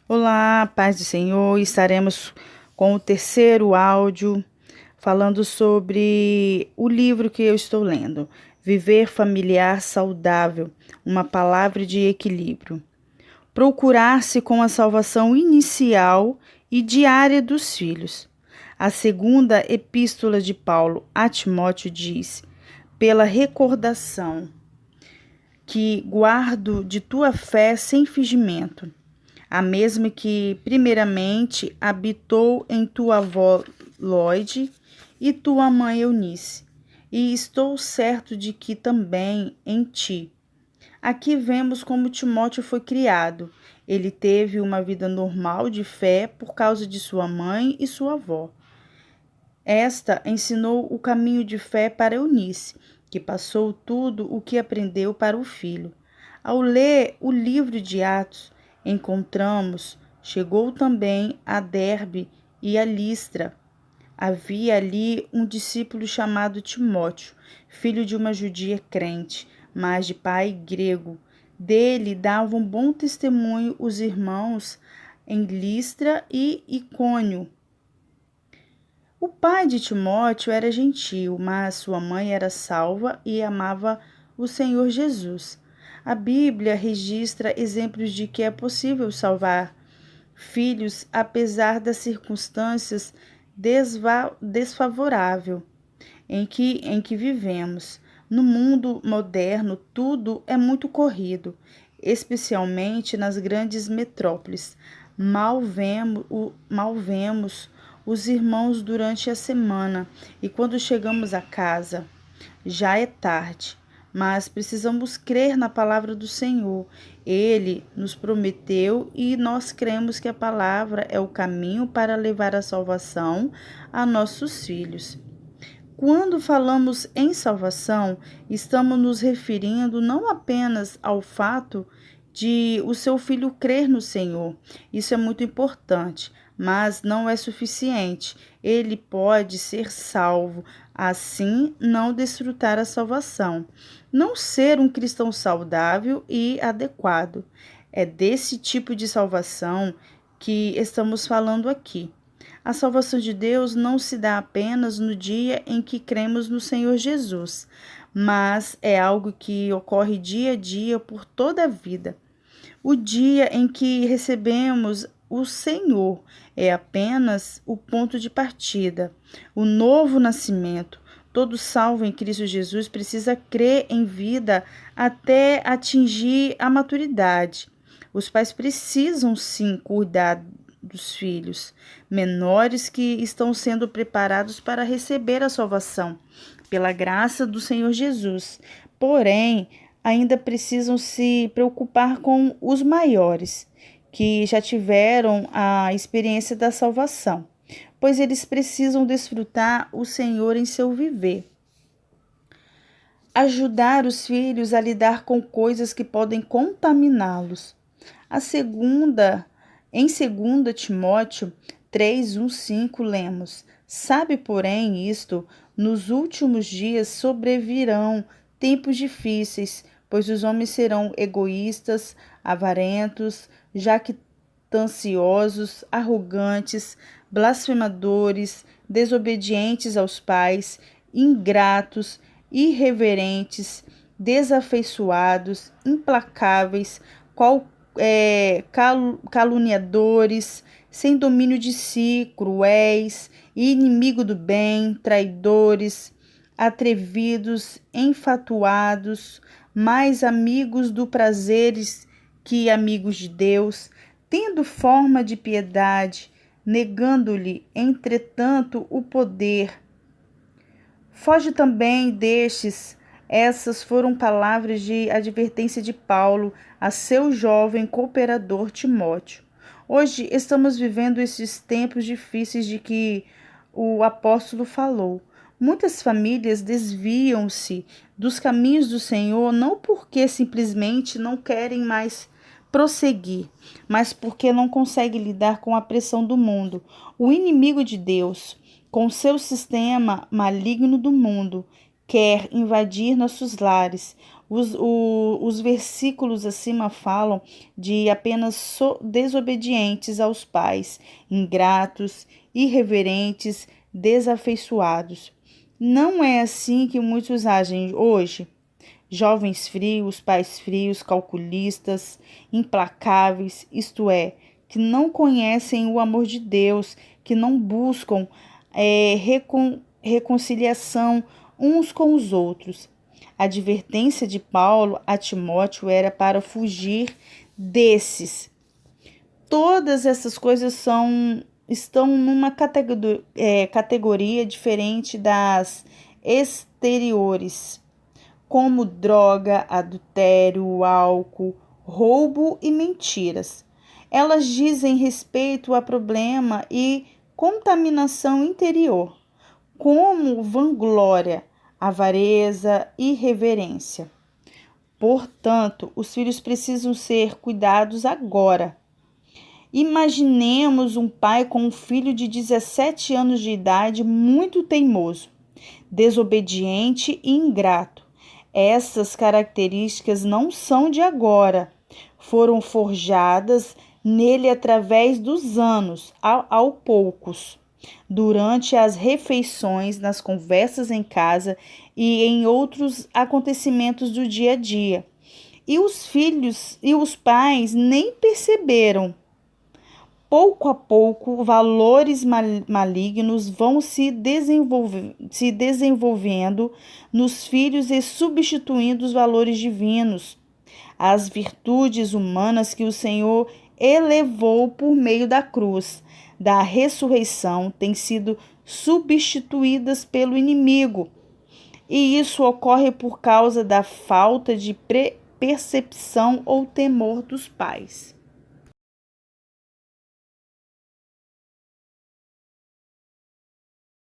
Olá, paz do Senhor. Estaremos com o terceiro áudio falando sobre o livro que eu estou lendo, Viver Familiar Saudável, uma palavra de equilíbrio. Procurar-se com a salvação inicial e diária dos filhos. A segunda epístola de Paulo a Timóteo diz: pela recordação que guardo de tua fé sem fingimento, a mesma que primeiramente habitou em tua avó Lloyd e tua mãe Eunice, e estou certo de que também em ti. Aqui vemos como Timóteo foi criado. Ele teve uma vida normal de fé por causa de sua mãe e sua avó. Esta ensinou o caminho de fé para Eunice, que passou tudo o que aprendeu para o filho. Ao ler o livro de Atos, chegou também a Derbe e a Listra. Havia ali um discípulo chamado Timóteo, filho de uma judia crente, mas de pai grego. Dele davam bom testemunho os irmãos em Listra e Icônio. O pai de Timóteo era gentil, mas sua mãe era salva e amava o Senhor Jesus. A Bíblia registra exemplos de que é possível salvar filhos apesar das circunstâncias desfavoráveis em que vivemos. No mundo moderno, tudo é muito corrido, especialmente nas grandes metrópoles. Mal vemos os irmãos durante a semana e quando chegamos a casa, já é tarde. Mas precisamos crer na palavra do Senhor. Ele nos prometeu e nós cremos que a palavra é o caminho para levar a salvação a nossos filhos. Quando falamos em salvação, estamos nos referindo não apenas ao fato de o seu filho crer no Senhor. Isso é muito importante, mas não é suficiente. Ele pode ser salvo, assim não desfrutar a salvação. Não ser um cristão saudável e adequado. É desse tipo de salvação que estamos falando aqui. A salvação de Deus não se dá apenas no dia em que cremos no Senhor Jesus, mas é algo que ocorre dia a dia por toda a vida. O dia em que recebemos o Senhor é apenas o ponto de partida, o novo nascimento. Todo salvo em Cristo Jesus precisa crer em vida até atingir a maturidade. Os pais precisam sim cuidar dos filhos menores que estão sendo preparados para receber a salvação pela graça do Senhor Jesus. Porém, ainda precisam se preocupar com os maiores, que já tiveram a experiência da salvação, pois eles precisam desfrutar o Senhor em seu viver. Ajudar os filhos a lidar com coisas que podem contaminá-los. Em 2 Timóteo 3:1-5 lemos: sabe, porém, isto, nos últimos dias sobrevirão tempos difíceis, pois os homens serão egoístas, avarentos, jactanciosos, arrogantes, blasfemadores, desobedientes aos pais, ingratos, irreverentes, desafeiçoados, implacáveis, caluniadores, sem domínio de si, cruéis, inimigo do bem, traidores, atrevidos, enfatuados, mais amigos do prazeres que amigos de Deus, tendo forma de piedade, negando-lhe, entretanto, o poder. Foge também destes. Essas foram palavras de advertência de Paulo a seu jovem cooperador Timóteo. Hoje estamos vivendo esses tempos difíceis de que o apóstolo falou. Muitas famílias desviam-se dos caminhos do Senhor não porque simplesmente não querem mais prosseguir, mas porque não conseguem lidar com a pressão do mundo. O inimigo de Deus, com seu sistema maligno do mundo, quer invadir nossos lares. Os versículos acima falam de apenas desobedientes aos pais, ingratos, irreverentes, desafeiçoados. Não é assim que muitos agem hoje? Jovens frios, pais frios, calculistas, implacáveis, isto é, que não conhecem o amor de Deus, que não buscam reconciliação uns com os outros. A advertência de Paulo a Timóteo era para fugir desses. Todas essas coisas estão numa categoria diferente das exteriores, como droga, adultério, álcool, roubo e mentiras. Elas dizem respeito a problema e contaminação interior, como vanglória, avareza e irreverência. Portanto, os filhos precisam ser cuidados agora. Imaginemos um pai com um filho de 17 anos de idade muito teimoso, desobediente e ingrato. Essas características não são de agora, foram forjadas nele através dos anos, ao poucos, durante as refeições, nas conversas em casa e em outros acontecimentos do dia a dia. E os filhos e os pais nem perceberam. Pouco a pouco, valores malignos vão se desenvolvendo nos filhos e substituindo os valores divinos. As virtudes humanas que o Senhor elevou por meio da cruz, da ressurreição, têm sido substituídas pelo inimigo. E isso ocorre por causa da falta de percepção ou temor dos pais.